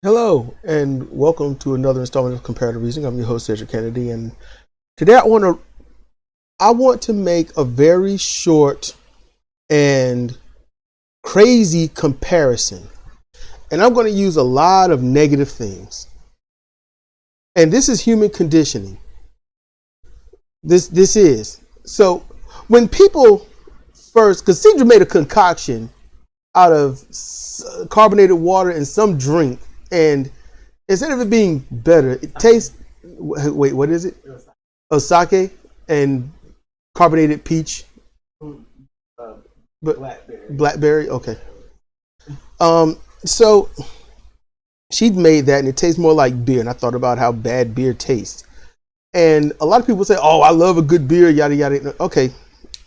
Hello, and welcome to another installment of Comparative Reasoning. I'm your host, Cedric Kennedy, and today I want to make a very short and crazy comparison, and I'm going to use a lot of negative things. And this is human conditioning. This is so when people first, because Cedric made a concoction out of carbonated water and some drink, and instead of it being better, it tastes. Wait, what is it? Osake and carbonated peach. But blackberry. Okay. So she'd made that, and it tastes more like beer. And I thought about how bad beer tastes. And a lot of people say, "Oh, I love a good beer." Yada yada. Okay.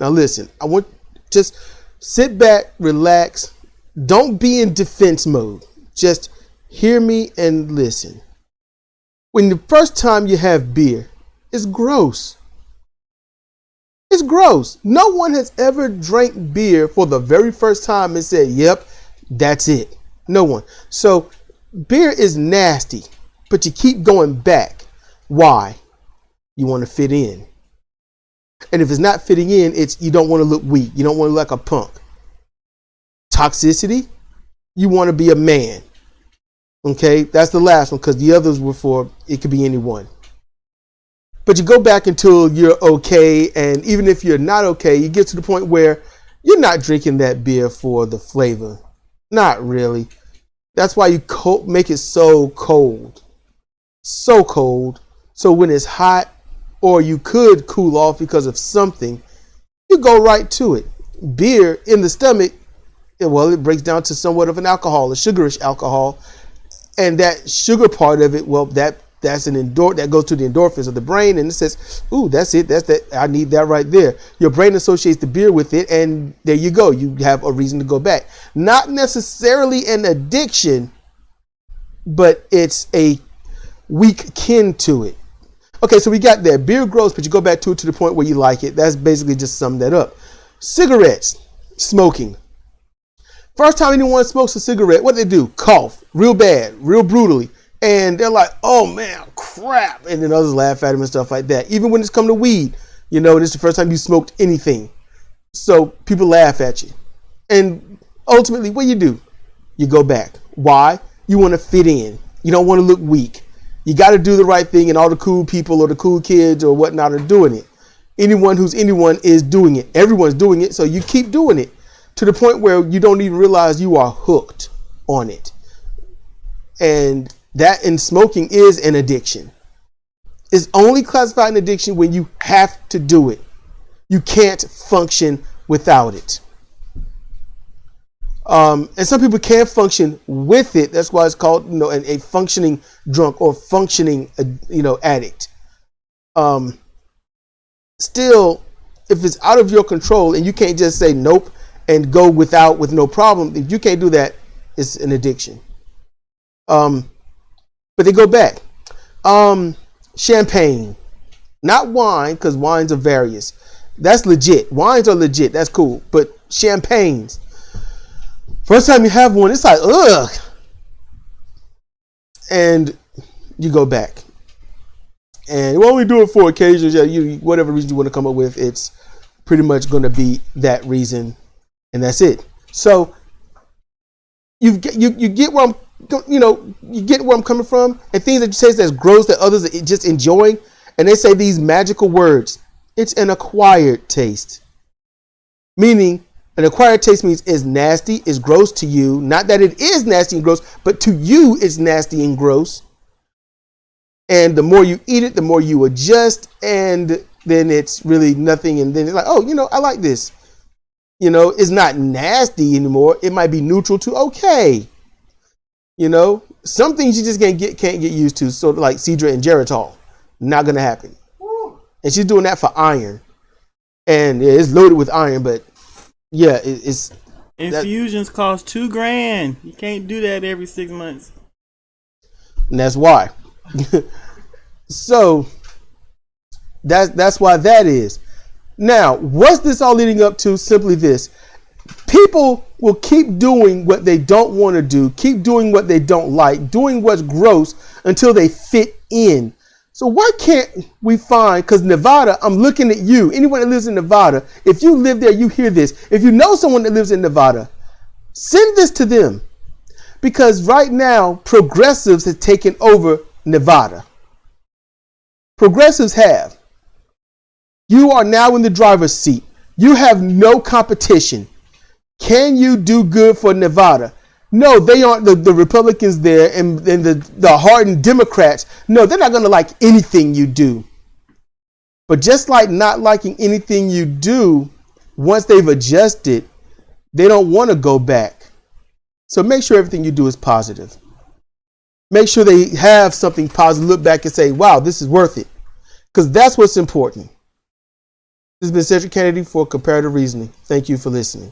Now listen. I want just sit back, relax. Don't be in defense mode. Just hear me and listen. When the first time you have beer, it's gross. It's gross. No one has ever drank beer for the very first time and said, "Yep, that's it." No one. So beer is nasty, but you keep going back. Why? You want to fit in. And if it's not fitting in, it's you don't want to look weak. You don't want to look like a punk. Toxicity, you want to be a man. Okay, that's the last one because the others were for it could be anyone. But you go back until you're okay, and even if you're not okay, you get to the point where you're not drinking that beer for the flavor. Not really. That's why you make it so cold. So cold. So when it's hot, or you could cool off because of something, you go right to it. Beer in the stomach, well, it breaks down to somewhat of an alcohol, a sugarish alcohol. And that sugar part of it, well, that's that goes to the endorphins of the brain, and it says, "Ooh, that's it. That's that. I need that right there." Your brain associates the beer with it, and there you go. You have a reason to go back. Not necessarily an addiction, but it's a weak kin to it. Okay, so we got there. Beer gross, but you go back to it to the point where you like it. That's basically just sum that up. Cigarettes, smoking. First time anyone smokes a cigarette, what do they do? Cough real bad, real brutally. And they're like, "Oh man, crap." And then others laugh at them and stuff like that. Even when it's come to weed, this is the first time you smoked anything. So people laugh at you. And ultimately, what do? You go back. Why? You want to fit in. You don't want to look weak. You got to do the right thing, and all the cool people or the cool kids or whatnot are doing it. Anyone who's anyone is doing it. Everyone's doing it, so you keep doing it to the point where you don't even realize you are hooked on it. And that in smoking is an addiction. It's only classified an addiction when you have to do it. You can't function without it. And some people can't function with it. That's why it's called, a functioning drunk or functioning, addict. Still, if it's out of your control and you can't just say nope and go with no problem, if you can't do that, it's an addiction. But they go back. Champagne, not wine, because wines are various. That's legit. Wines are legit. That's cool. But champagnes, first time you have one, it's like, ugh. And you go back. And when we do it for occasions, whatever reason you want to come up with, it's pretty much going to be that reason, and that's it. So you get where you get where I'm coming from, and things that you say that's gross that others are just enjoying, and they say these magical words. It's an acquired taste, meaning an acquired taste means it's nasty, it's gross to you. Not that it is nasty and gross, but to you it's nasty and gross. And the more you eat it, the more you adjust, and then it's really nothing. And then it's like, oh, I like this. It's not nasty anymore. It might be neutral to okay. Some things you just can't get used to. So like Cedra and Geritol, not gonna happen. And she's doing that for iron, and it's loaded with iron. But yeah, it's infusions cost $2,000. You can't do that every 6 months. And that's why. So that's why that is. Now, what's this all leading up to? Simply this. People will keep doing what they don't want to do, keep doing what they don't like, doing what's gross until they fit in. So why can't we find, because Nevada, I'm looking at you, anyone that lives in Nevada, if you live there, you hear this. If you know someone that lives in Nevada, send this to them. Because right now, progressives have taken over Nevada. Progressives have. You are now in the driver's seat. You have no competition. Can you do good for Nevada? No, they aren't the Republicans there and the hardened Democrats. No, they're not going to like anything you do. But just like not liking anything you do, once they've adjusted, they don't want to go back. So make sure everything you do is positive. Make sure they have something positive. Look back and say, wow, this is worth it. Because that's what's important. This has been Cedric Kennedy for Comparative Reasoning. Thank you for listening.